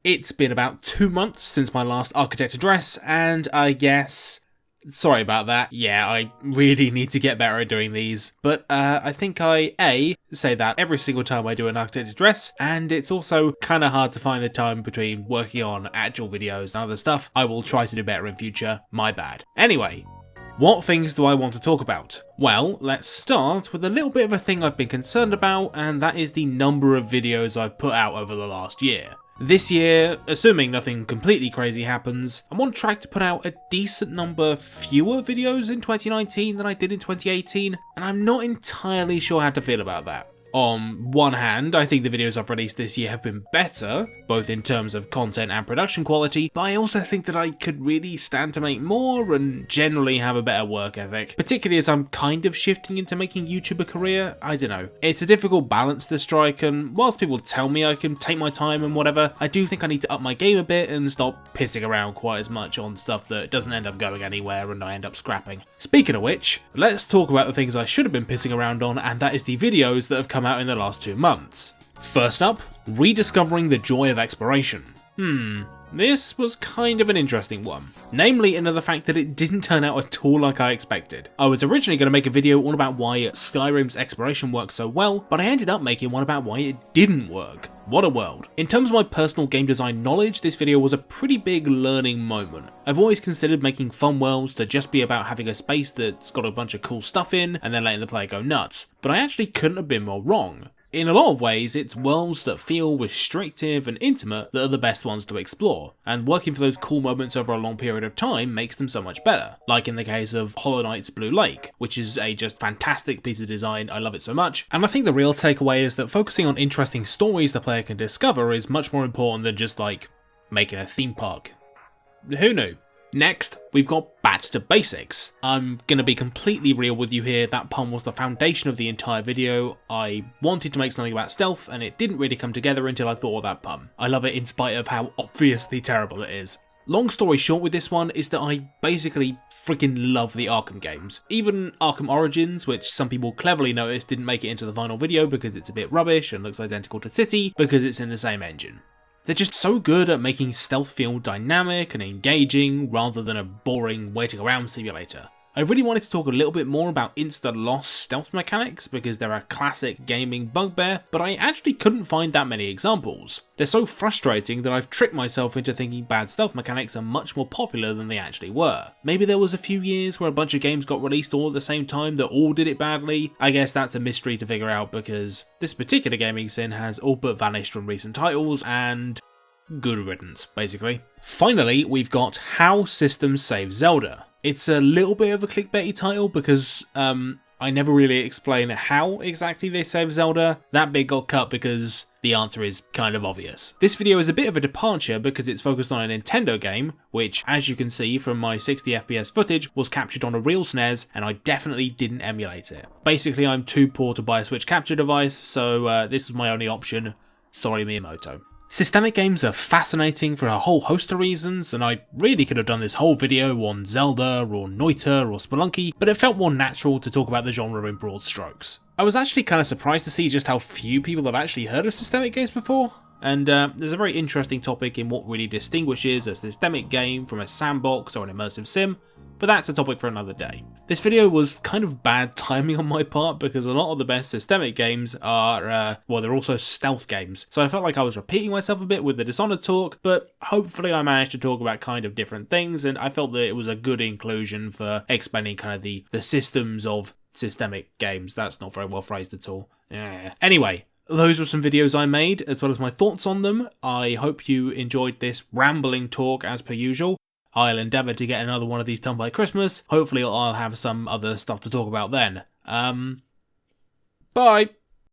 It's been about 2 months since my last architect address, and I guess... Sorry about that. Yeah, I really need to get better at doing these. But I think I, A, say that every single time I do an architect address, and it's also kind of hard to find the time between working on actual videos and other stuff. I will try to do better in future. My bad. Anyway, what things do I want to talk about? Well, let's start with a little bit of a thing I've been concerned about, and that is the number of videos I've put out over the last year. This year, assuming nothing completely crazy happens, I'm on track to put out a decent number fewer videos in 2019 than I did in 2018, and I'm not entirely sure how to feel about that. On one hand, I think the videos I've released this year have been better, both in terms of content and production quality, but I also think that I could really stand to make more and generally have a better work ethic, particularly as I'm kind of shifting into making YouTube a career. I don't know. It's a difficult balance to strike, and whilst people tell me I can take my time and whatever, I do think I need to up my game a bit and stop pissing around quite as much on stuff that doesn't end up going anywhere and I end up scrapping. Speaking of which, let's talk about the things I should have been pissing around on, and that is the videos that have come out in the last 2 months. First up, rediscovering the joy of exploration. This was kind of an interesting one. Namely in the fact that it didn't turn out at all like I expected. I was originally going to make a video all about why Skyrim's exploration works so well, but I ended up making one about why it didn't work. What a world. In terms of my personal game design knowledge, this video was a pretty big learning moment. I've always considered making fun worlds to just be about having a space that's got a bunch of cool stuff in and then letting the player go nuts, but I actually couldn't have been more wrong. In a lot of ways, it's worlds that feel restrictive and intimate that are the best ones to explore, and working for those cool moments over a long period of time makes them so much better, like in the case of Hollow Knight's Blue Lake, which is a just fantastic piece of design. I love it so much, and I think the real takeaway is that focusing on interesting stories the player can discover is much more important than just like making a theme park. Who knew? Next, we've got back to basics. I'm gonna be completely real with you here, that pun was the foundation of the entire video. I wanted to make something about stealth and it didn't really come together until I thought of that pun. I love it in spite of how obviously terrible it is. Long story short with this one is that I basically freaking love the Arkham games. Even Arkham Origins, which some people cleverly noticed didn't make it into the final video because it's a bit rubbish and looks identical to City because it's in the same engine. They're just so good at making stealth feel dynamic and engaging rather than a boring waiting around simulator. I really wanted to talk a little bit more about insta-loss stealth mechanics because they're a classic gaming bugbear, but I actually couldn't find that many examples. They're so frustrating that I've tricked myself into thinking bad stealth mechanics are much more popular than they actually were. Maybe there was a few years where a bunch of games got released all at the same time that all did it badly. I guess that's a mystery to figure out because this particular gaming sin has all but vanished from recent titles and good riddance, basically. Finally, we've got How Systems Save Zelda. It's a little bit of a clickbaity title because I never really explain how exactly they save Zelda. That bit got cut because the answer is kind of obvious. This video is a bit of a departure because it's focused on a Nintendo game, which, as you can see from my 60 FPS footage, was captured on a real SNES, and I definitely didn't emulate it. Basically, I'm too poor to buy a Switch capture device, so this was my only option. Sorry, Miyamoto. Systemic games are fascinating for a whole host of reasons, and I really could have done this whole video on Zelda or Noita or Spelunky, but it felt more natural to talk about the genre in broad strokes. I was actually kind of surprised to see just how few people have actually heard of systemic games before, and there's a very interesting topic in what really distinguishes a systemic game from a sandbox or an immersive sim, but that's a topic for another day. This video was kind of bad timing on my part because a lot of the best systemic games are, well, they're also stealth games, so I felt like I was repeating myself a bit with the Dishonored talk, but hopefully I managed to talk about kind of different things, and I felt that it was a good inclusion for explaining kind of the systems of systemic games. That's not very well phrased at all. Anyway, those were some videos I made, as well as my thoughts on them. I hope you enjoyed this rambling talk as per usual. I'll endeavour to get another one of these done by Christmas. Hopefully I'll have some other stuff to talk about then. Bye!